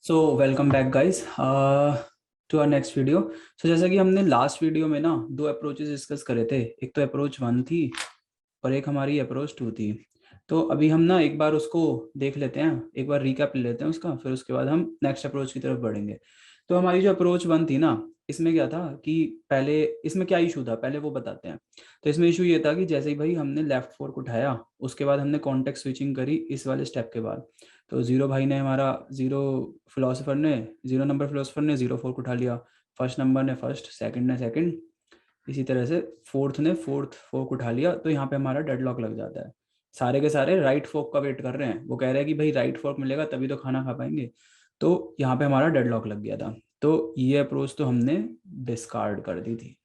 So welcome back guys to our next video. So जैसा कि हमने लास्ट वीडियो में ना दो अप्रोचेस डिस्कस करे थे। एक तो अप्रोच वन थी और एक हमारी अप्रोच टू थी। तो अभी हम ना एक बार उसको देख लेते हैं, एक बार रिकैप ले लेते हैं उसका, फिर उसके बाद हम नेक्स्ट अप्रोच की तरफ बढ़ेंगे। तो हमारी जो अप्रोच वन थी ना, इसमें क्या था कि पहले इसमें क्या इशू था पहले वो बताते हैं। तो इसमें इशू ये था कि जैसे ही भाई हमने लेफ्ट फोर्क उठाया, उसके बाद हमने कॉन्टेक्ट स्विचिंग करी इस वाले स्टेप के बाद। तो जीरो भाई ने हमारा जीरो फिलोसफर ने जीरो नंबर फिलोसफर ने जीरो फोर्क उठा लिया, फर्स्ट नंबर ने फर्स्ट, सेकंड ने सेकंड, इसी तरह से फोर्थ ने फोर्थ फोर्क उठा लिया। तो यहाँ पे हमारा डेडलॉक लग जाता है। सारे के सारे राइट फोर्क का वेट कर रहे हैं, वो कह रहे हैं कि भाई राइट फोर्क मिलेगा तभी तो खाना खा पाएंगे। तो यहाँ पे हमारा डेडलॉक लग गया था। तो ये अप्रोच तो हमने डिस्कार्ड कर दी थी।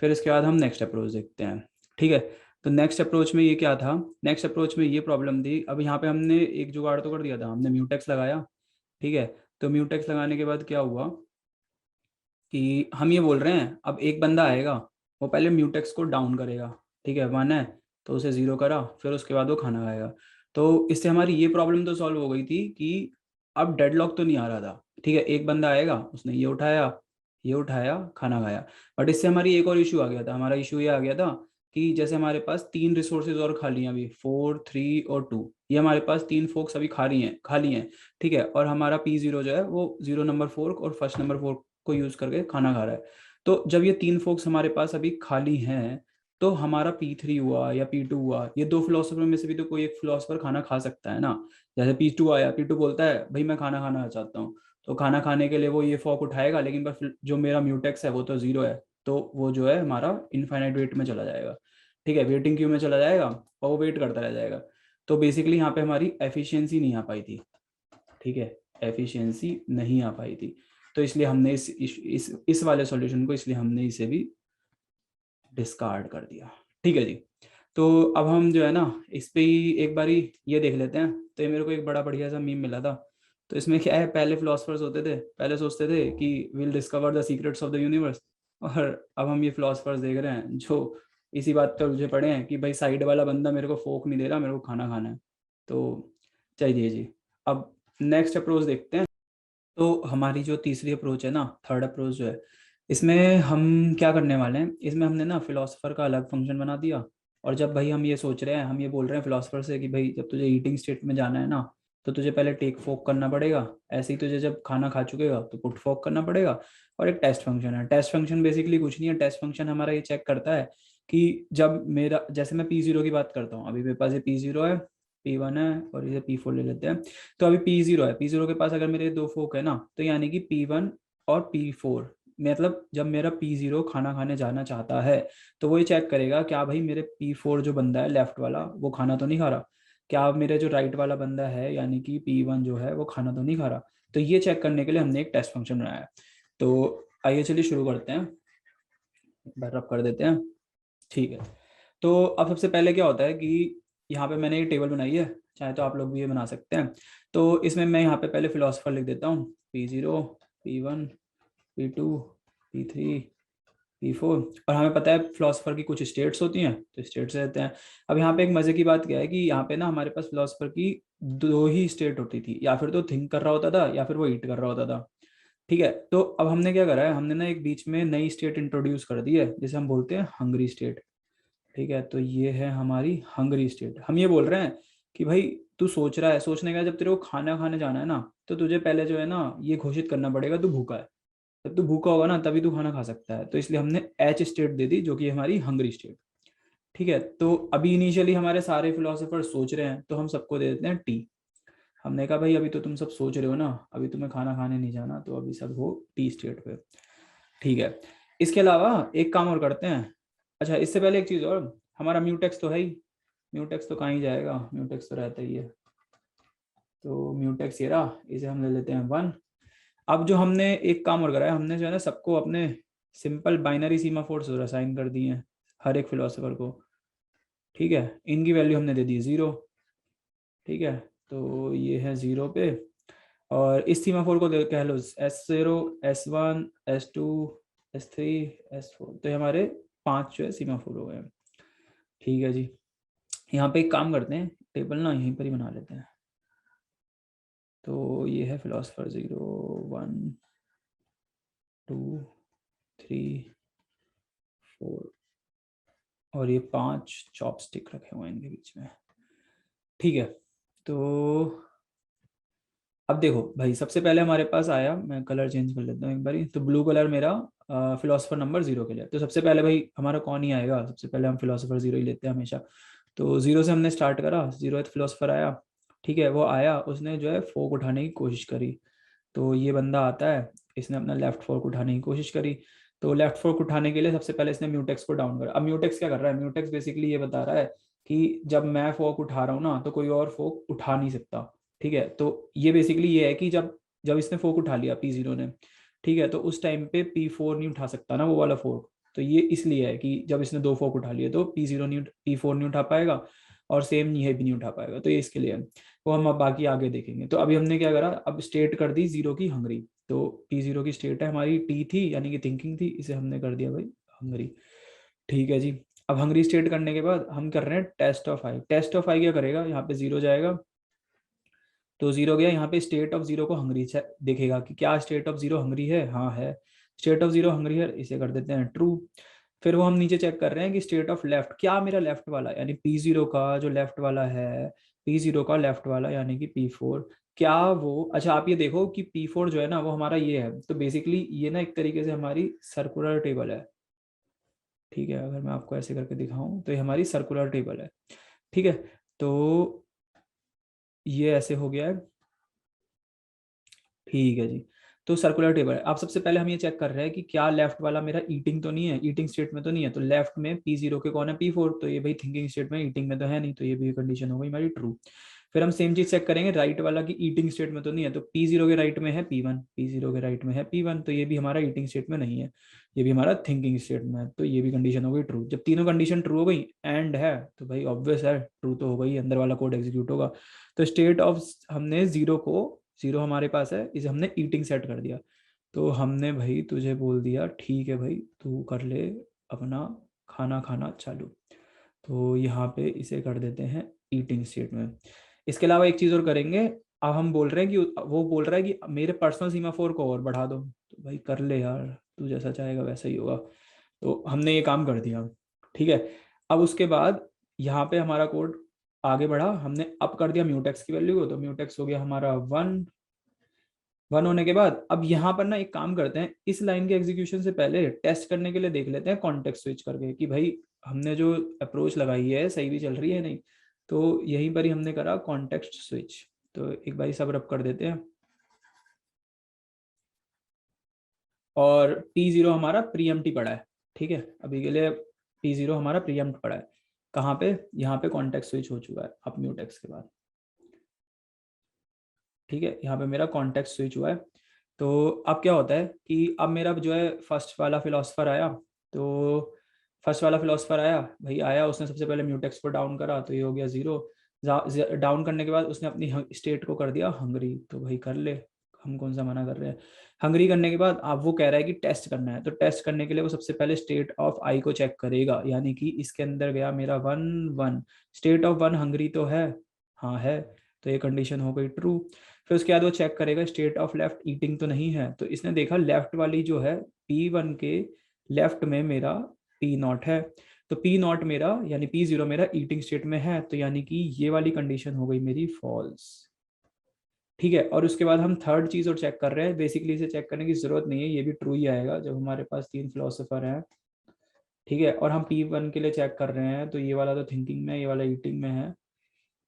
फिर इसके बाद हम नेक्स्ट अप्रोच देखते हैं। ठीक है। तो नेक्स्ट अप्रोच में ये क्या था, नेक्स्ट अप्रोच में ये प्रॉब्लम थी। अब यहाँ पे हमने एक जुगाड़ तो कर दिया था, हमने म्यूटेक्स लगाया। ठीक है। तो म्यूटेक्स लगाने के बाद क्या हुआ कि हम ये बोल रहे हैं अब एक बंदा आएगा, वो पहले म्यूटेक्स को डाउन करेगा। ठीक है, वन है तो उसे जीरो करा, फिर उसके बाद वो खाना खाएगा। तो इससे हमारी ये प्रॉब्लम तो सॉल्व हो गई थी कि अब डेडलॉक तो नहीं आ रहा था। ठीक है, एक बंदा आएगा, उसने ये उठाया, खाना खाया। बट इससे हमारी एक और इशू आ गया था। हमारा इशू ये आ गया था कि जैसे हमारे पास तीन रिसोर्सेज और खाली हैं अभी, 4 3 और 2, ये हमारे पास तीन फोर्क्स अभी खाली हैं। ठीक है, और हमारा P0 जो है वो जीरो नंबर फोर्क और फर्स्ट नंबर फोर्क को यूज करके खाना खा रहा है। तो जब ये तीन फोक्स हमारे पास अभी खाली हैं, तो हमारा P3 हुआ या P2 हुआ, ये दो फिलोसफर में से भी तो कोई एक फिलोसफर खाना खा सकता है ना। जैसे P2 आया, P2 बोलता है भाई मैं खाना खाना चाहता हूँ, तो खाना खाने के लिए वो ये फॉक उठाएगा, लेकिन बस जो मेरा म्यूटेक्स है वो तो जीरो है, तो वो जो है हमारा इनफाइनाइट वेट में चला जाएगा। ठीक है, वेटिंग क्यू में चला जाएगा और वो वेट करता रह जाएगा। तो बेसिकली यहाँ पे हमारी एफिशिएंसी नहीं आ पाई थी। ठीक है, एफिशिएंसी नहीं आ पाई थी। तो इसलिए हमने इस वाले सॉल्यूशन को, इसलिए हमने इसे भी डिस्कार्ड कर दिया। ठीक है जी। तो अब हम जो है ना इस पे ही एक बारी ये देख लेते हैं। तो ये मेरे को एक बड़ा बढ़िया सा मीम मिला था। तो इसमें क्या है, पहले फिलोसफर्स होते थे, पहले सोचते थे कि will discover the secrets of the universe, और अब हम ये फिलोसफर्स देख रहे हैं जो इसी बात पर उलझे पड़े हैं कि भाई साइड वाला बंदा मेरे को फोक नहीं दे रहा, मेरे को खाना खाना है। तो चाहिए जी। अब नेक्स्ट अप्रोच देखते हैं। तो हमारी जो तीसरी अप्रोच है ना, थर्ड अप्रोच जो है, इसमें हम क्या करने वाले हैं, इसमें हमने ना फिलोसफर का अलग फंक्शन बना दिया। और जब भाई हम ये सोच रहे हैं, हम ये बोल रहे हैं फिलोसफर से कि भाई जब तुझे ईटिंग स्टेट में जाना है ना, तो तुझे पहले टेक फोक करना पड़ेगा। ऐसे ही तुझे जब खाना खा चुकेगा तो पुट फोक करना पड़ेगा। और एक टेस्ट फंक्शन है। टेस्ट फंक्शन बेसिकली कुछ नहीं है, टेस्ट फंक्शन हमारा ये चेक करता है कि जब मेरा, जैसे मैं P0 की बात करता हूँ, अभी मेरे पास ये P0 है, P1 है और इसे P4 ले लेते हैं। तो अभी P0 है, P0 के पास अगर मेरे दो फोक है ना, तो यानी कि P1 और P4, मतलब जब मेरा P0 खाना खाने जाना चाहता है, तो वो ये चेक करेगा क्या भाई मेरे P4 जो बंदा है लेफ्ट वाला, वो खाना तो नहीं खा रहा, क्या मेरे जो राइट वाला बंदा है यानी कि P1 जो है वो खाना तो नहीं खा रहा। तो ये चेक करने के लिए हमने एक टेस्ट फंक्शन बनाया है। तो आइए चलिए शुरू करते हैं, रब कर देते हैं। ठीक है। तो अब सबसे पहले क्या होता है कि यहाँ पे मैंने ये टेबल बनाई है, चाहे तो आप लोग भी ये बना सकते हैं। तो इसमें मैं यहाँ पे पहले फिलोसफर लिख देता हूँ, P0, P1, P2, P3, P4। और हमें पता है फिलोसफर की कुछ स्टेट्स होती हैं, तो स्टेट्स रहते हैं। अब यहाँ पे एक मजे की बात क्या है कि यहाँ पे ना हमारे पास फिलोसफर की दो ही स्टेट होती थी, या फिर तो थिंक कर रहा होता था या फिर वो ईट कर रहा होता था। ठीक है। तो अब हमने क्या करा है, हमने ना एक बीच में नई स्टेट इंट्रोड्यूस कर दी है, जिसे हम बोलते हैं हंग्री स्टेट। ठीक है, तो ये है हमारी हंगरी स्टेट। हम ये बोल रहे हैं कि भाई तू सोच रहा है, सोचने का जब तेरे को खाना खाने जाना है ना, तो तुझे पहले जो है ना ये घोषित करना पड़ेगा तू भूखा है। जब तू भूखा होगा ना तभी तू खाना खा सकता है। तो इसलिए हमने एच स्टेट दे दी, जो कि हमारी हंगरी स्टेट। ठीक है। तो अभी इनिशियली हमारे सारे फिलोसोफर सोच रहे हैं, तो हम सबको दे देते हैं टी। हमने कहा भाई अभी तो तुम सब सोच रहे हो ना, अभी तुम्हें खाना खाने नहीं जाना, तो अभी सब हो टी स्टेट पे। ठीक है। इसके अलावा एक काम और करते हैं। अच्छा, इससे पहले एक चीज और, हमारा म्यूटेक्स तो है ही, म्यूटेक्स तो कहाँ ही जाएगा, म्यूटेक्स तो रहता ही है। तो म्यूटेक्स ये रहा, इसे हम ले लेते हैं 1। अब जो हमने एक काम और करा है, हमने जो है ना सबको अपने सिंपल बाइनरी सीमा फोर्स असाइन कर दिए हैं, हर एक फिलोसोफर को। ठीक है, इनकी वैल्यू हमने दे दी 0। ठीक है, तो ये है 0 पे। और इस सीमा फोर को कह लो S0, S1, S2, S3, S4। तो ये हमारे 5 जो है सीमा फोर हो गए। ठीक है जी। यहाँ पे एक काम करते हैं, टेबल ना यहीं पर ही बना लेते हैं। तो ये है फिलोसफर 0 1 2 3 4 और ये 5 चॉपस्टिक रखे हुए हैं इनके बीच में। ठीक है, तो अब देखो भाई, सबसे पहले हमारे पास आया, मैं कलर चेंज कर लेता हूँ एक बारी, तो ब्लू कलर मेरा फिलोसफर नंबर 0 के लिए। तो सबसे पहले भाई हमारा कौन ही आएगा, सबसे पहले हम फिलोसफर 0 ही लेते हैं हमेशा। तो 0 से हमने स्टार्ट करा, 0th फिलोसफर आया। ठीक है, वो आया, उसने जो है फोक उठाने की कोशिश करी। तो ये बंदा आता है, इसने अपना लेफ्ट फोर्क उठाने की कोशिश करी। तो लेफ्ट फोर्क उठाने के लिए सबसे पहले इसने म्यूटेक्स को डाउन करा। अब म्यूटेक्स क्या कर रहा है, म्यूटेक्स बेसिकली ये बता रहा है कि जब मैं फोर्क उठा रहा हूँ ना, तो कोई और फोर्क उठा नहीं सकता। ठीक है, तो ये बेसिकली ये है कि जब जब इसने फोर्क उठा लिया P0 ने, ठीक है, तो उस टाइम पे P4 नहीं उठा सकता ना वो वाला फोर्क। तो ये इसलिए है कि जब इसने 2 फोर्क उठा लिए तो P0 नहीं, P4 नहीं उठा पाएगा, और सेम ये भी नहीं उठा पाएगा। तो ये इसके लिए है, वो हम अब बाकी आगे देखेंगे। तो अभी हमने क्या करा, अब स्टेट कर दी 0 की हंगरी। तो P0 की स्टेट है हमारी टी थी, यानी कि थिंकिंग थी, इसे हमने कर दिया भाई हंगरी। ठीक है जी, अब हंगरी स्टेट करने के बाद हम कर रहे हैं test of I. Test of I क्या करेगा, यहाँ पे 0 जाएगा, तो 0 गया, यहाँ पे स्टेट ऑफ 0 को हंगरी देखेगा कि क्या स्टेट ऑफ 0 हंगरी है, हाँ है। स्टेट ऑफ 0 हंगरी है, इसे कर देते हैं ट्रू। फिर वो हम नीचे चेक कर रहे हैं कि स्टेट ऑफ लेफ्ट, क्या मेरा लेफ्ट वाला यानी P0 का जो लेफ्ट वाला है, P0 का लेफ्ट वाला यानी कि P4, क्या वो, अच्छा आप ये देखो कि P4 जो है ना वो हमारा ये है। तो बेसिकली ये ना एक तरीके से हमारी सर्कुलर टेबल है। ठीक है, अगर मैं आपको ऐसे करके दिखाऊं तो ये हमारी सर्कुलर टेबल है। ठीक है, तो ये ऐसे हो गया है। ठीक है जी, तो सर्कुलर टेबल है। अब सबसे पहले हम ये चेक कर रहे हैं कि क्या लेफ्ट वाला मेरा ईटिंग तो नहीं है, ईटिंग स्टेट में तो नहीं है। तो लेफ्ट में P0 के कौन है, P4, तो ये भाई थिंकिंग स्टेट में, ईटिंग में तो है नहीं, तो ये भी कंडीशन हो गई हमारी ट्रू। फिर हम सेम चीज चेक करेंगे राइट वाला की ईटिंग स्टेट में तो नहीं है। तो P0 के राइट में है P1, P0 के राइट में है P1, तो ये भी हमारा ईटिंग स्टेट में नहीं है, ये भी हमारा थिंकिंग स्टेट में है। तो ये भी कंडीशन हो गई ट्रू। जब तीनों कंडीशन ट्रू हो गई एंड है, तो भाई ऑब्वियस है ट्रू तो हो गई, अंदर वाला कोड एग्जीक्यूट होगा। तो स्टेट ऑफ हमने 0 को, 0 हमारे पास है, इसे हमने ईटिंग सेट कर दिया। तो हमने भाई तुझे बोल दिया ठीक है भाई, तू कर ले अपना खाना खाना चालू। तो यहाँ पे इसे कर देते हैं ईटिंग स्टेट में। इसके अलावा एक चीज और करेंगे, अब हम बोल रहे हैं कि वो बोल रहा है कि मेरे पर्सनल सीमाफोर को और बढ़ा दो। तो भाई कर ले यार, तू जैसा चाहेगा वैसा ही होगा। तो हमने ये काम कर दिया। ठीक है, अब उसके बाद यहाँ पे हमारा कोड आगे बढ़ा, हमने अप कर दिया म्यूटेक्स की वैल्यू को। तो म्यूटेक्स हो गया हमारा 1 होने के बाद अब यहाँ पर ना एक काम करते हैं, इस लाइन के एग्जीक्यूशन से पहले टेस्ट करने के लिए देख लेते हैं कॉन्टेक्स्ट स्विच करके कि भाई हमने जो अप्रोच लगाई है सही भी चल रही है नहीं। तो यहीं पर ही हमने करा कॉन्टेक्स्ट स्विच। तो एक बार सब रब कर देते हैं, और P0 हमारा प्रीएम्प्टी पड़ा है। ठीक है, अभी के लिए P0 हमारा प्रीएम्प्ट पड़ा है। कहाँ पे, यहाँ पे कॉन्टेक्स्ट स्विच हो चुका है अप म्यूटेक्स के बाद। ठीक है, यहाँ पे मेरा कॉन्टेक्स्ट स्विच हुआ है। तो अब क्या होता है कि अब मेरा जो है फर्स्ट वाला फिलोसफर आया। तो फर्स्ट वाला फिलोसफर आया भाई, आया, उसने सबसे पहले म्यूटेक्स को डाउन करा, तो ये हो गया 0। डाउन करने के बाद उसने अपनी स्टेट को कर दिया हंगरी। तो भाई कर ले, हम कौन सा मना कर रहे हैं। हंगरी करने के बाद अब वो कह रहा है कि टेस्ट करना है। तो टेस्ट करने के लिए वो सबसे पहले स्टेट ऑफ आई को चेक करेगा, यानी कि इसके अंदर गया मेरा 1 1, स्टेट ऑफ 1 हंगरी तो है, हाँ है, तो ये कंडीशन हो गई ट्रू। फिर उसके बाद वो चेक करेगा स्टेट ऑफ लेफ्ट ईटिंग तो नहीं है। तो इसने देखा लेफ्ट वाली जो है P1 के लेफ्ट में मेरा P0 है। तो P0 मेरा यानी P0 मेरा ईटिंग स्टेट में है, तो यानी कि ये वाली कंडीशन हो गई मेरी फॉल्स। ठीक है, और उसके बाद हम थर्ड चीज और चेक कर रहे हैं, बेसिकली इसे चेक करने की जरूरत नहीं है, ये भी ट्रू ही आएगा जब हमारे पास 3 फिलोसोफर हैं। ठीक है, और हम P1 के लिए चेक कर रहे हैं, तो ये वाला तो थिंकिंग में, ये वाला ईटिंग में है।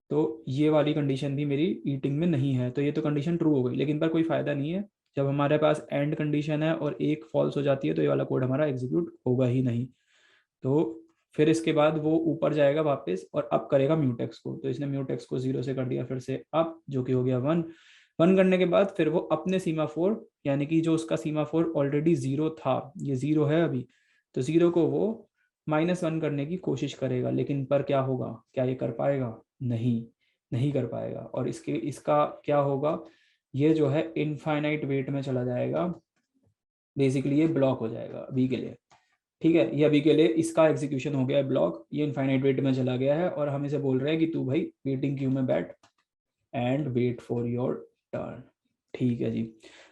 तो ये वाली कंडीशन भी मेरी ईटिंग में नहीं है, तो ये तो कंडीशन ट्रू हो गई, लेकिन पर कोई फायदा नहीं है। जब हमारे पास एंड कंडीशन है और एक फॉल्स हो जाती है, तो ये वाला कोड हमारा एग्जीक्यूट होगा ही नहीं। तो फिर इसके बाद वो ऊपर जाएगा वापस और अप करेगा म्यूटेक्स को। तो इसने म्यूटेक्स को 0 से कर दिया फिर से अप, जो कि हो गया 1। 1 करने के बाद फिर वो अपने सीमाफोर, यानी कि जो उसका सीमाफोर ऑलरेडी 0 था, ये 0 है अभी, तो 0 को वो -1 करने की कोशिश करेगा। लेकिन पर क्या होगा, क्या ये कर पाएगा, नहीं, नहीं कर पाएगा। और इसका क्या होगा, ये जो है इनफाइनाइट वेट में चला जाएगा, बेसिकली ये ब्लॉक हो जाएगा अभी के लिए। ठीक है, ये अभी के लिए इसका एग्जीक्यूशन हो गया है ब्लॉक, ये इनफाइनाइट वेट में चला गया है, और हम इसे बोल रहे हैं कि तू भाई वेटिंग क्यू में बैठ and wait for your turn. ठीक है जी,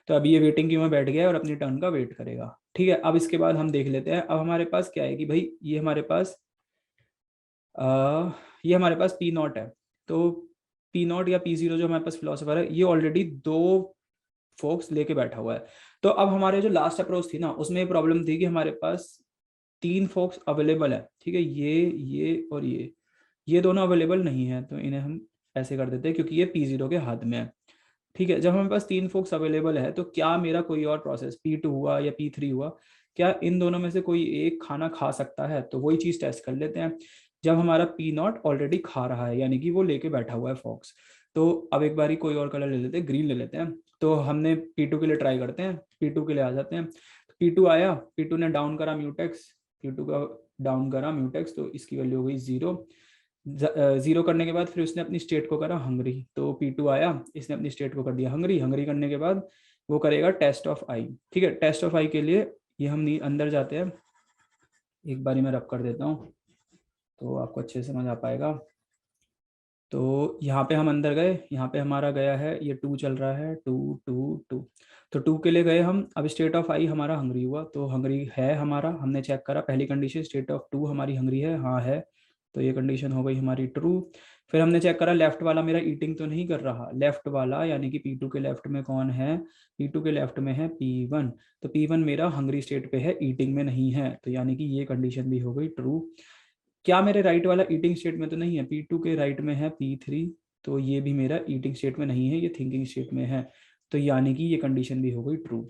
तो अभी ये वेटिंग क्यू में बैठ गया है और अपनी टर्न का वेट करेगा। ठीक है, अब इसके बाद हम देख लेते हैं। अब हमारे पास क्या है कि भाई ये हमारे पास पी नॉट है। तो पी नॉट या पी जीरो जो हमारे पास फिलोसोफर है, ये ऑलरेडी 2 फोक्स लेके बैठा हुआ है। तो अब हमारे जो लास्ट अप्रोच थी ना, उसमें प्रॉब्लम थी कि हमारे पास 3 फोक्स अवेलेबल है। ठीक है, ये और ये दोनों अवेलेबल नहीं है, तो इन्हें हम ऐसे कर देते हैं क्योंकि ये पी जीरो के हाथ में है। ठीक है, जब हमारे पास 3 फोक्स अवेलेबल है तो क्या मेरा कोई और प्रोसेस P2 हुआ या P3 हुआ, क्या इन दोनों में से कोई एक खाना खा सकता है? तो वही चीज टेस्ट कर लेते हैं। जब हमारा पी नॉट ऑलरेडी खा रहा है, यानी कि वो लेके बैठा हुआ है फॉक्स, तो अब एक बारी कोई और कलर ले लेते हैं, ग्रीन ले लेते हैं। तो हमने P2 के लिए ट्राई करते हैं, P2 के लिए आ जाते हैं। P2 आया, P2 ने डाउन करा म्यूटेक्स, P2 का डाउन करा म्यूटेक्स, तो इसकी वैल्यू हो गई 0। 0 करने के बाद फिर उसने अपनी स्टेट को करा हंगरी, तो P2 आया, इसने अपनी स्टेट को कर दिया हंगरी। हंगरी करने के बाद वो करेगा टेस्ट ऑफ आई। ठीक है, टेस्ट ऑफ आई के लिए ये हम अंदर जाते हैं, एक बारी मैं रब कर देता हूँ तो आपको अच्छे से समझ आ पाएगा। तो यहाँ पे हम अंदर गए, यहाँ पे हमारा गया है, ये 2 चल रहा है, 2 2 2, तो 2 के लिए गए हम। अब स्टेट ऑफ आई हमारा हंगरी हुआ, तो हंगरी है हमारा, हमने चेक करा पहली कंडीशन स्टेट ऑफ 2 हमारी हंगरी है, हाँ है, तो ये कंडीशन हो गई हमारी ट्रू। फिर हमने चेक करा लेफ्ट वाला मेरा ईटिंग तो नहीं कर रहा, लेफ्ट वाला यानी कि P2 के लेफ्ट में कौन है, P2 के लेफ्ट में है P1, तो P1 मेरा हंगरी स्टेट पे है, ईटिंग में नहीं है, तो यानी कि ये कंडीशन भी हो गई ट्रू। क्या मेरे राइट वाला ईटिंग स्टेट में तो नहीं है, P2 के राइट में है P3, तो ये भी मेरा ईटिंग स्टेट में नहीं है, ये थिंकिंग स्टेट में है, तो यानी कि ये कंडीशन भी हो गई ट्रू।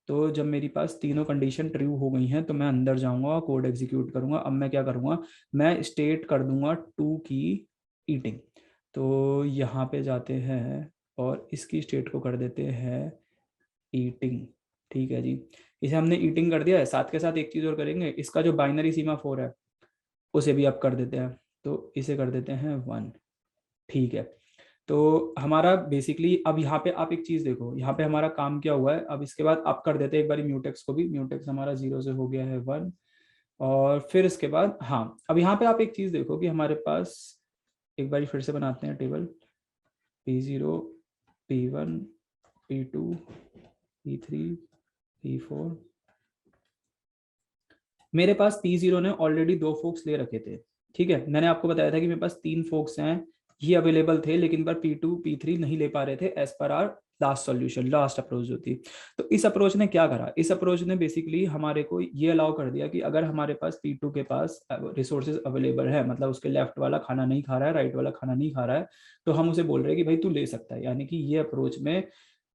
तो जब मेरी पास तीनों कंडीशन ट्रू हो गई हैं तो मैं अंदर जाऊंगा, कोड एग्जीक्यूट करूंगा। अब मैं क्या करूंगा, मैं स्टेट कर दूंगा 2 की ईटिंग। तो यहाँ पे जाते हैं और इसकी स्टेट को कर देते हैं ईटिंग। ठीक है जी, इसे हमने ईटिंग कर दिया है। साथ के साथ एक चीज़ और करेंगे, इसका जो बाइनरी सीमा 4 है उसे भी आप कर देते हैं, तो इसे कर देते हैं 1। ठीक है, तो हमारा बेसिकली अब यहाँ पे आप एक चीज देखो, यहाँ पे हमारा काम क्या हुआ है। अब इसके बाद आप कर देते हैं एक बारी म्यूटेक्स को भी, म्यूटेक्स हमारा 0 से हो गया है 1। और फिर इसके बाद हाँ, अब यहाँ पे आप एक चीज देखो कि हमारे पास, एक बारी फिर से बनाते हैं table, P0 P1 P2 P3 P4। मेरे पास P0 ने ऑलरेडी 2 फोक्स ले रखे थे। ठीक है, मैंने आपको बताया था कि मेरे पास 3 फोक्स हैं, ये अवेलेबल थे, लेकिन पर P2 P3 नहीं ले पा रहे थे as per our last solution, last approach जो थी। तो इस अप्रोच ने क्या करा, इस अप्रोच ने बेसिकली हमारे को ये अलाउ कर दिया कि अगर हमारे पास P2 के पास रिसोर्सेज अवेलेबल है, मतलब उसके लेफ्ट वाला खाना नहीं खा रहा है, राइट वाला खाना नहीं खा रहा है, तो हम उसे बोल रहे हैं कि भाई तू ले सकता है। यानी कि ये अप्रोच में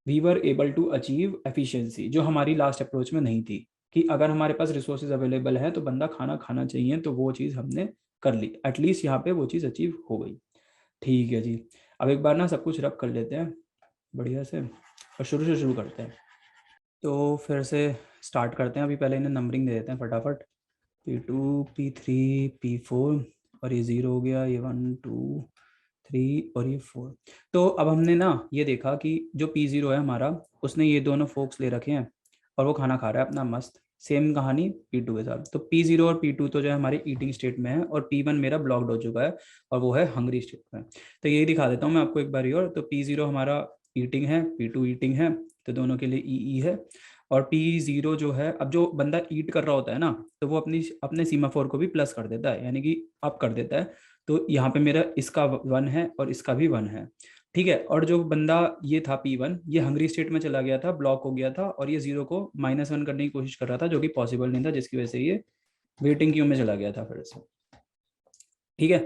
we were able to achieve efficiency, जो हमारी लास्ट अप्रोच में नहीं थी, कि अगर हमारे पास रिसोर्सेज अवेलेबल है तो बंदा खाना खाना चाहिए, तो वो चीज़ हमने कर ली, एटलीस्ट यहाँ पे वो चीज़ अचीव हो गई। ठीक है जी, अब एक बार ना सब कुछ रब कर लेते हैं बढ़िया से और शुरू से शुरू करते हैं। तो फिर से स्टार्ट करते हैं, अभी पहले इन्हें नंबरिंग दे देते हैं फटाफट, P2 P3 P4, और ये 0 हो गया, ये 1 2 3 और ये 4। तो अब हमने ना ये देखा कि जो P0 है हमारा, उसने ये दोनों फोक्स ले रखे हैं और वो खाना खा रहा है अपना मस्त। सेम कहानी P2 के साथ, तो P0 और P2 तो जो है हमारे ईटिंग स्टेट में है, और P1 मेरा ब्लॉक्ड हो चुका है और वो है हंग्री स्टेट में। तो यही दिखा देता हूँ मैं आपको एक बार और। तो P0 हमारा ईटिंग है, P2 ईटिंग है, तो दोनों के लिए ई है। और P0 जो है, अब जो बंदा ईट कर रहा होता है ना, तो वो अपने सीमाफोर को भी प्लस कर देता है, यानी कि अप कर देता है। तो यहाँ पे मेरा इसका 1 है और इसका भी 1 है। ठीक है, और जो बंदा ये था P1, ये हंग्री स्टेट में चला गया था, ब्लॉक हो गया था, और ये 0 को -1 करने की कोशिश कर रहा था, जो कि पॉसिबल नहीं था, जिसकी वजह से ये वेटिंग क्यू में चला गया था फिर से। ठीक है,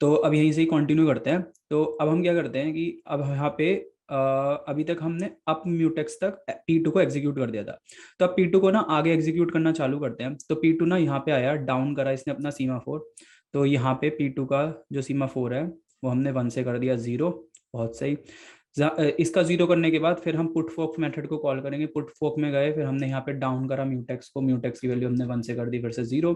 तो अब यहीं से ही कंटिन्यू करते हैं। तो अब हम क्या करते हैं कि अब यहाँ पे अभी तक हमने अप म्यूटेक्स तक P2 को एग्जीक्यूट कर दिया था, तो अब P2 को ना आगे एग्जीक्यूट करना चालू करते हैं। तो P2 ना यहाँ पे आया, डाउन करा इसने अपना सीमाफोर, तो यहाँ पे P2 का जो सीमाफोर है वो हमने 1 से कर दिया 0। बहुत सही। इसका 0 करने के बाद फिर हम पुट फोक मेथड को कॉल करेंगे, पुट फोक में गए, फिर हमने यहाँ पे डाउन करा म्यूटेक्स को, म्यूटेक्स की वैल्यू हमने 1 से कर दी, फिर से 0।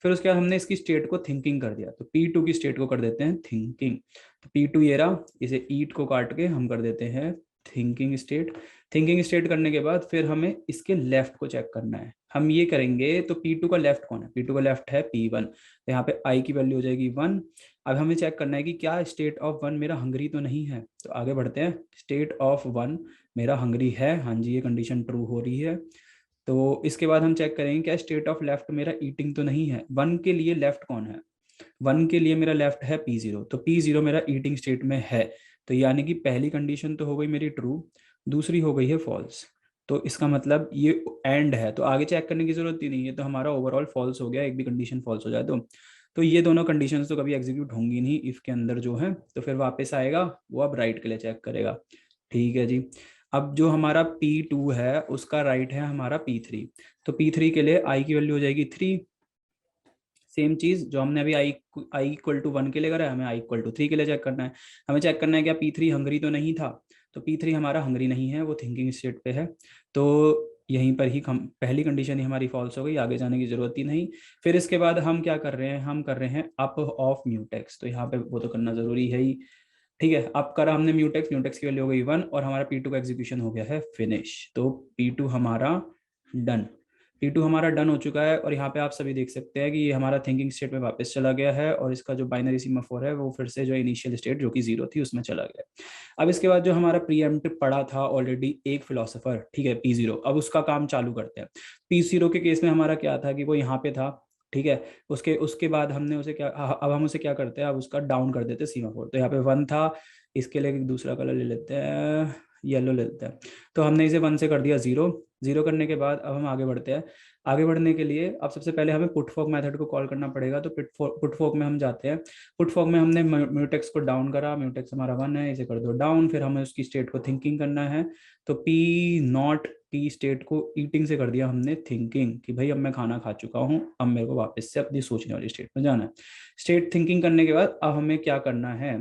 फिर उसके बाद हमने इसकी स्टेट को थिंकिंग कर दिया, तो P2 की स्टेट को कर देते हैं थिंकिंग। तो P2 ये रहा, इसे ईट को काट के हम कर देते हैं थिंकिंग स्टेट। थिंकिंग स्टेट करने के बाद फिर हमें इसके लेफ्ट को चेक करना है। हम ये करेंगे तो P2 का लेफ्ट कौन है, P2 का लेफ्ट है P1, तो यहाँ पे I की वैल्यू हो जाएगी 1। अब हमें चेक करना है कि क्या स्टेट ऑफ 1 मेरा हंगरी तो नहीं है, तो आगे बढ़ते हैं। स्टेट ऑफ 1 मेरा हंगरी है, हाँ जी ये कंडीशन ट्रू हो रही है। तो इसके बाद हम चेक करेंगे क्या स्टेट ऑफ लेफ्ट मेरा ईटिंग तो नहीं है। 1 के लिए लेफ्ट कौन है, 1 के लिए मेरा लेफ्ट है P0, तो P0 मेरा ईटिंग स्टेट में है। तो यानी कि पहली कंडीशन तो हो गई मेरी ट्रू, दूसरी हो गई है फॉल्स। तो इसका मतलब ये एंड है, तो आगे चेक करने की जरूरत ही नहीं है, तो हमारा ओवरऑल फॉल्स हो गया, एक भी कंडीशन फॉल्स हो जाए तो ये दोनों कंडीशंस तो कभी एग्जीक्यूट होंगी नहीं इफ के अंदर जो है, तो फिर वापस आएगा वो अब राइट के लिए चेक करेगा। ठीक है जी। अब जो हमारा P2 है उसका राइट है हमारा P3, तो P3 के लिए I की वैल्यू हो जाएगी 3। सेम चीज जो हमने अभी आई इक्वल टू 1 के लिए करा है, हमें I इक्वल टू 3 के लिए चेक करना है। हमें चेक करना है क्या P3 हंगरी तो नहीं था, तो P3 हमारा हंगरी नहीं है, वो थिंकिंग स्टेट पे है। तो यहीं पर ही पहली कंडीशन ही हमारी फॉल्स हो गई, आगे जाने की जरूरत ही नहीं। फिर इसके बाद हम क्या कर रहे हैं, हम कर रहे हैं अप ऑफ म्यूटेक्स, तो यहाँ पे वो तो करना जरूरी है ही। ठीक है, अब करा हमने म्यूटेक्स, म्यूटेक्स की वैल्यू हो गई 1 और हमारा P2 का एग्जीक्यूशन हो गया है फिनिश। तो P2 हमारा डन, P2 हमारा डन हो चुका है। और यहाँ पे आप सभी देख सकते हैं कि ये हमारा थिंकिंग स्टेट में वापस चला गया है और इसका जो बाइनरी सीमाफोर है वो फिर से जो इनिशियल स्टेट जो कि 0 थी उसमें चला गया। अब इसके बाद जो हमारा प्रीएम्प्ट पड़ा था ऑलरेडी एक फिलोसोफर, ठीक है P0, अब उसका काम चालू करते हैं। P0 के केस में हमारा क्या था कि वो यहाँ पे था, ठीक है। उसके उसके बाद हमने उसे क्या, अब हम उसे क्या करते हैं, अब उसका डाउन कर देते हैं सीमाफोर। तो यहाँ पे 1 था, इसके लिए एक दूसरा कलर ले लेते हैं, येलो ले लेते हैं। तो हमने इसे 1 से कर दिया 0। 0 करने के बाद अब हम आगे बढ़ते हैं। आगे बढ़ने के लिए अब सबसे पहले हमें पुट फॉक मेथड को कॉल करना पड़ेगा, तो पुट फॉक में हम जाते हैं। पुट फॉक में हमने म्यूटेक्स को डाउन करा, म्यूटेक्स हमारा 1 है, इसे कर दो डाउन। फिर हमें उसकी स्टेट को थिंकिंग करना है, तो P स्टेट को ईटिंग से कर दिया हमने थिंकिंग, कि भाई अब मैं खाना खा चुका हूँ, अब मेरे को वापस से अपनी सोचने वाली स्टेट में जाना है। स्टेट थिंकिंग करने के बाद अब हमें क्या करना है,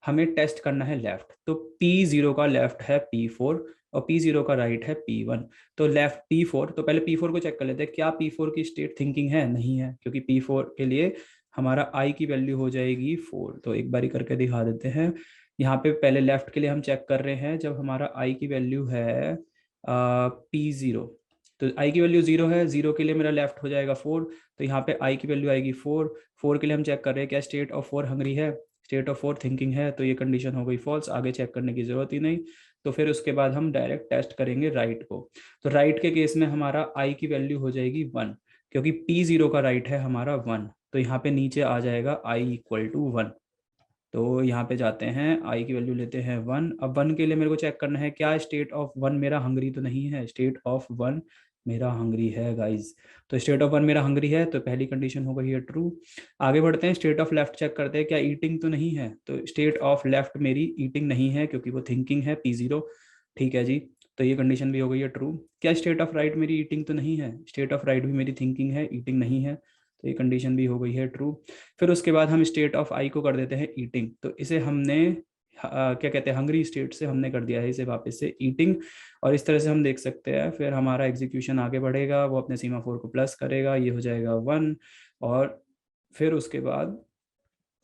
हमें टेस्ट करना है लेफ्ट। तो P0 का लेफ्ट है P4 और P0 का राइट है P1। तो लेफ्ट P4, तो पहले P4 को चेक कर लेते हैं, क्या P4 की स्टेट थिंकिंग है, नहीं है, क्योंकि P4 के लिए हमारा I की वैल्यू हो जाएगी 4। तो एक बारी करके दिखा देते हैं। यहाँ पे पहले लेफ्ट के लिए हम चेक कर रहे हैं, जब हमारा I की वैल्यू है P0, तो I की वैल्यू 0 है, 0 के लिए मेरा लेफ्ट हो जाएगा 4। तो यहाँ पे I की वैल्यू आएगी 4। 4 के लिए हम चेक कर रहे हैं क्या स्टेट ऑफ 4 हंगरी है, स्टेट ऑफ 4 थिंकिंग है, तो ये कंडीशन हो गई फॉल्स, आगे चेक करने की जरूरत ही नहीं। तो फिर उसके बाद हम डायरेक्ट टेस्ट करेंगे राइट को। तो राइट के केस में हमारा I की वैल्यू हो जाएगी 1, क्योंकि P0 का राइट है हमारा 1। तो यहाँ पे नीचे आ जाएगा I इक्वल टू 1। तो यहाँ पे जाते हैं, I की वैल्यू लेते हैं 1। अब 1 के लिए मेरे को चेक करना है क्या स्टेट ऑफ 1 मेरा हंगरी तो नहीं है, स्टेट ऑफ 1 मेरा हंगरी है गाइज। तो स्टेट ऑफ 1 मेरा हंगरी है, तो पहली कंडीशन हो गई है ट्रू। आगे बढ़ते हैं, स्टेट ऑफ लेफ्ट चेक करते हैं क्या ईटिंग तो नहीं है। तो स्टेट ऑफ लेफ्ट मेरी ईटिंग नहीं है, क्योंकि वो थिंकिंग है P0। ठीक है जी, तो ये कंडीशन भी हो गई है ट्रू। क्या स्टेट ऑफ राइट मेरी ईटिंग तो नहीं है, स्टेट ऑफ राइट भी मेरी थिंकिंग है, ईटिंग नहीं है, तो ये कंडीशन भी हो गई है ट्रू। फिर उसके बाद हम स्टेट ऑफ I को कर देते हैं ईटिंग, तो इसे हमने क्या कहते हैं, हंगरी स्टेट से हमने कर दिया है इसे वापस से ईटिंग। और इस तरह से हम देख सकते हैं, फिर हमारा एग्जीक्यूशन आगे बढ़ेगा, वो अपने सीमाफोर को प्लस करेगा, ये हो जाएगा 1। और फिर उसके बाद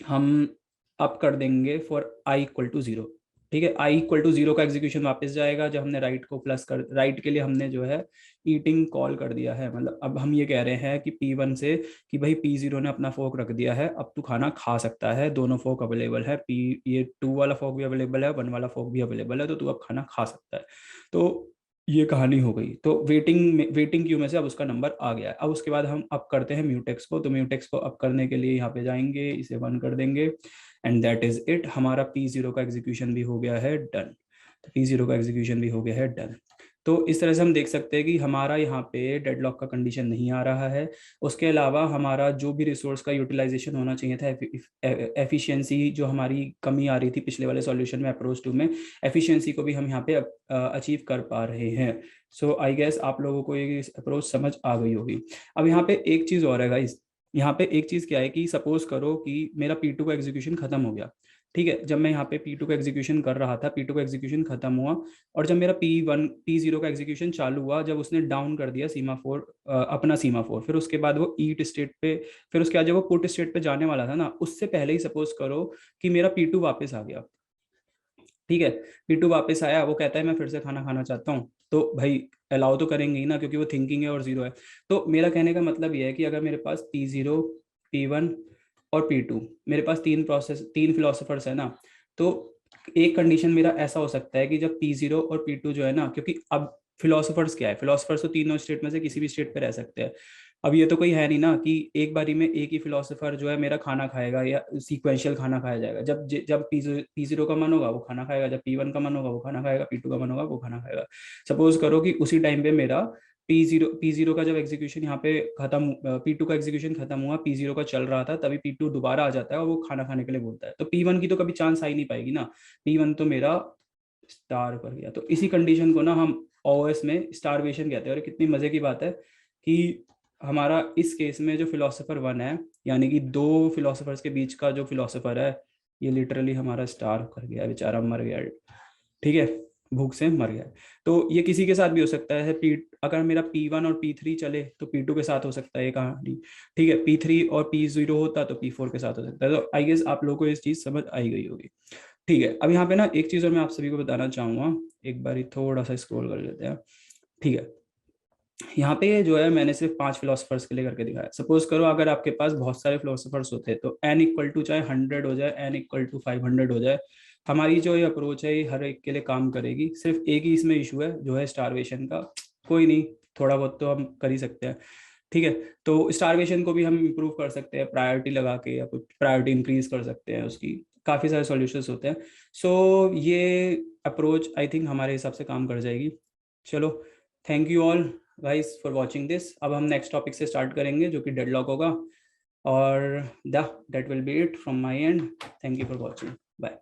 हम अप कर देंगे फॉर I इक्वल टू 0। ठीक है, I इक्वल टू 0 का एग्जीक्यूशन वापस जाएगा जब हमने राइट को प्लस कर, राइट के लिए हमने जो है ईटिंग कॉल कर दिया है। मतलब अब हम ये कह रहे हैं कि P1 से कि भाई P0 ने अपना फोक रख दिया है, अब तू खाना खा सकता है, दोनों फोक अवेलेबल है, ये 2 वाला फोक भी अवेलेबल है, 1 वाला फोक भी अवेलेबल है, तो तू अब खाना खा सकता है। तो ये कहानी हो गई। तो वेटिंग क्यू में से अब उसका नंबर आ गया है। अब उसके बाद हम अप करते हैं म्यूटेक्स को, तो म्यूटेक्स को अप करने के लिए यहाँ पे जाएंगे, इसे 1 कर देंगे एंड दैट इज इट। हमारा P0 का एग्जीक्यूशन भी हो गया है डन। तो P0 का एग्जीक्यूशन भी हो गया है डन। तो इस तरह से हम देख सकते हैं कि हमारा यहाँ पे डेडलॉक का कंडीशन नहीं आ रहा है। उसके अलावा हमारा जो भी रिसोर्स का यूटिलाइजेशन होना चाहिए था, एफिशिएंसी जो हमारी कमी आ रही थी पिछले वाले सॉल्यूशन में अप्रोच 2 में, एफिशिएंसी को भी हम यहाँ पे अचीव कर पा रहे हैं। सो आई गेस आप लोगों को ये अप्रोच समझ आ गई होगी। अब यहाँ पे एक चीज़ और है गाइस, यहाँ पे एक चीज़ क्या है कि सपोज करो कि मेरा P2 का एग्जीक्यूशन खत्म हो गया। ठीक है, जब मैं यहाँ पे P2 का एग्जीक्यूशन कर रहा था, P2 का एग्जीक्यूशन खत्म हुआ, और जब मेरा P0 का एग्जीक्यूशन चालू हुआ, जब उसने डाउन कर दिया सीमाफोर, अपना सीमाफोर, फिर उसके बाद वो ईट स्टेट पे, फिर उसके बाद जब वो पुट स्टेट पे जाने वाला था ना, उससे पहले ही सपोज करो कि मेरा P2 वापस आ गया। ठीक है, P2 वापस आया, वो कहता है मैं फिर से खाना खाना चाहता हूँ, तो भाई अलाउ तो करेंगे ही ना, क्योंकि वो थिंकिंग है और जीरो है। तो मेरा कहने का मतलब ये है कि अगर मेरे पास P0, P1 और P2, मेरे पास तीन फिलोसफर्स है ना, तो एक कंडीशन मेरा ऐसा हो सकता है कि जब P0 और P2 जो है ना, क्योंकि अब फिलोसफर्स क्या है, फिलोसफर्स तो तीनों स्टेट में से किसी भी स्टेट पे रह सकते हैं। अब ये तो कोई है नहीं ना कि एक बारी में एक ही फिलोसफर जो है मेरा खाना खाएगा या सीक्वेंशियल खाना खाया जाएगा। जब P0 का मन होगा वो खाना खाएगा, जब P1 का मन होगा वो खाना खाएगा, P2 का मन होगा वो खाना खाएगा। सपोज करो कि उसी टाइम पे मेरा P0 का जब एग्जीक्यूशन यहाँ पे खत्म, P2 का एग्जीक्यूशन खत्म हुआ, P0 का चल रहा था, तभी P2 दोबारा आ जाता है और वो खाना खाने के लिए बोलता है, तो P1 की तो कभी चांस आ ही नहीं पाएगी ना। P1 तो मेरा स्टार पर गया। तो इसी कंडीशन को ना हम ओएस में स्टारवेशन कहते हैं। और ये कितनी मजे की बात है कि हमारा इस केस में जो फिलोसोफर वन है, यानी कि दो फिलोसोफर्स के बीच का जो फिलोसोफर है, ये लिटरली हमारा स्टार कर गया, बेचारा मर गया। ठीक है, भूख से मर गया। तो ये किसी के साथ भी हो सकता है। अगर मेरा P1 और P3 चले तो P2 के साथ हो सकता है ये कहानी। ठीक है, P3 और P0 होता तो P4 के साथ हो सकता है। तो आई गेस आप लोगों को इस चीज समझ आई गई होगी। ठीक है, अब यहाँ पे ना एक चीज और मैं आप सभी को बताना चाहूंगा, एक बार थोड़ा सा स्क्रॉल कर लेते हैं। ठीक है, यहाँ पे जो है मैंने सिर्फ 5 फिलोसफर्स के लिए करके दिखाया। सपोज करो अगर आपके पास बहुत सारे फिलोसफर्स होते तो n इक्वल टू चाहे 100 हो जाए, n इक्वल टू 500 हो जाए, हमारी जो ये अप्रोच है ये हर एक के लिए काम करेगी। सिर्फ एक ही इसमें इशू है जो है स्टारवेशन का। कोई नहीं, थोड़ा बहुत तो हम कर ही सकते हैं। ठीक है, तो स्टारवेशन को भी हम इम्प्रूव कर सकते हैं प्रायोरिटी लगा के, या कुछ प्रायोरिटी इंक्रीज कर सकते हैं उसकी। काफ़ी सारे सॉल्यूशंस होते हैं। सो ये अप्रोच आई थिंक हमारे हिसाब से काम कर जाएगी। चलो, thank you all guys for watching this. अब हम नेक्स्ट टॉपिक से स्टार्ट करेंगे जो कि डेडलॉक होगा। और that will be it from my end. Thank you for watching, bye.